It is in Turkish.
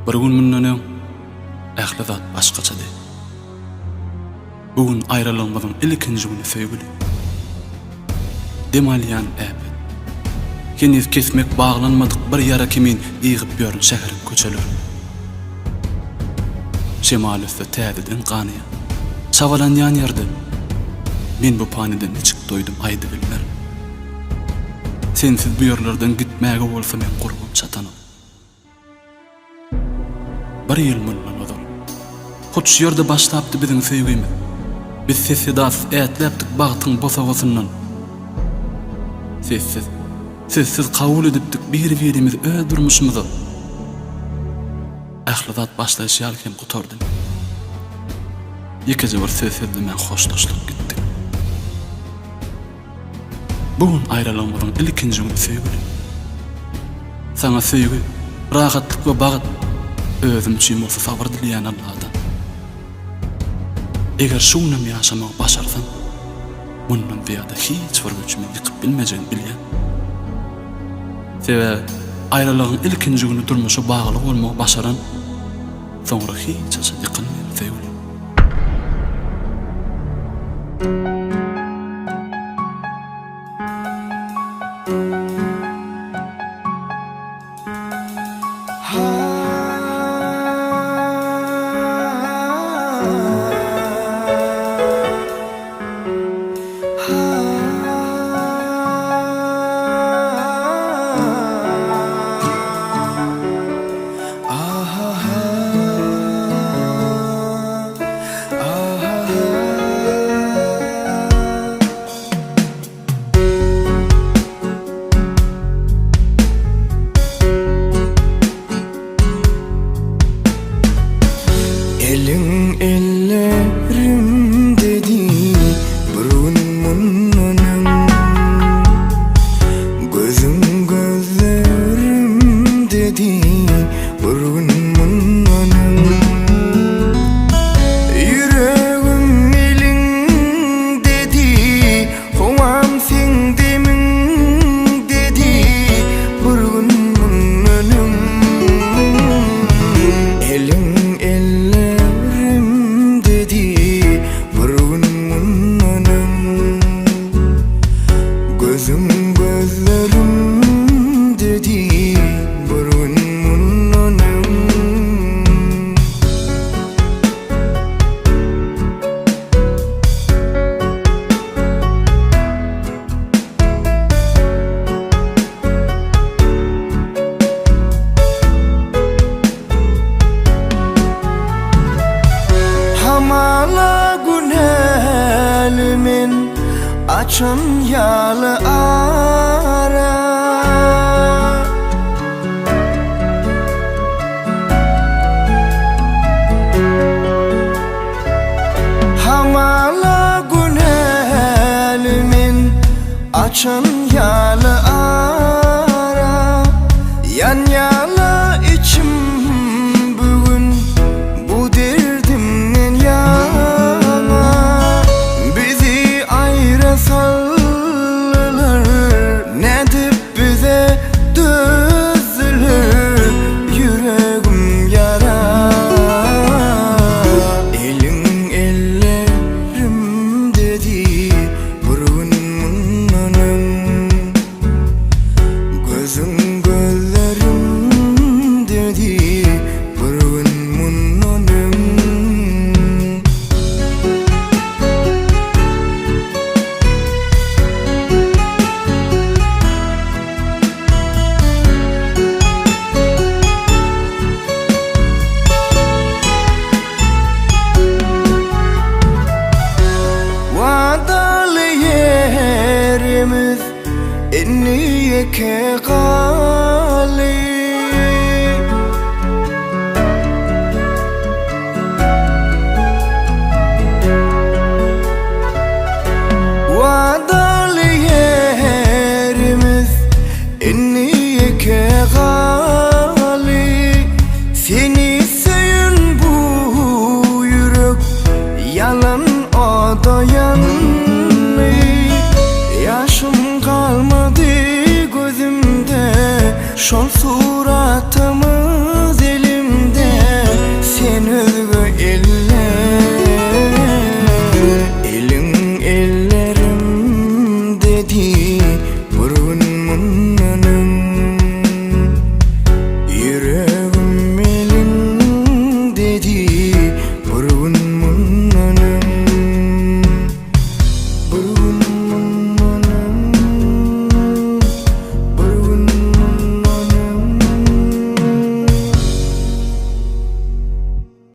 Bir gün mundan ähli zat başgaçady. Bugün aýralygymyzyň ilkinji güni söýgüli. Demalyan äpet. Heniz kesmek baglanmadyk bir ýara kimin ýygyp ýörün şäherin köçeler. Şemal üstü täzeden ganyýa. Şawalanýan ýerde men bu panydan niçik doýdum aýdy bilmer. Sensiz bu ýerlerden gitmäge bolsa men gurbum çatanyp. Bir ýyl mundan ozal. Hoç ýerde başlapdy biziň söýgümiz. Biz sessiz ätläpdik bagtyň bosagosyndan. Sessiz kabul edipdik bir-birimiz öldürmüşmizi. Ähli zat başlaýşýarken gutardym. Ýekiji bir sessiz men hoşlaşlyk gitdik. Bugün aýralygymyzyň ilkinji güni söýgüli. Saňa söýgü, rahatlyk we bagat özüm üçin bolsa sabr dilýän Allahdan. Eger şunam ýaşamak başarsan, bundan beýada hiç bir güçmi ýykyp bilmejek bilýän. Sebäbi aýralygyň ilkinji güni durmuşa bagly bolmak başaran, soňra hiç asa ýykylmaýan söýgüli. Elin ellerim dedi burun mundan, gözüm gözlerim dedi burun mundan, yüreğim elin dedi hovam sen demin dedi burun mundan. Elin gözüm gözlerim dedi burun mundan. Hamala günelimin açan yalı ara, hamala günelimin açan yalı ara, yan yala içim bugün bu derdimden yana. Bizi ayrısallar ne dip bize düzülür yüreğim yara. Elin ellerim dedi burun mundan, gözüm gözlerim dedi burun mundan. Vadalı yerimiz enniyeke gali, vadalı yerimiz enniyeke gali, seni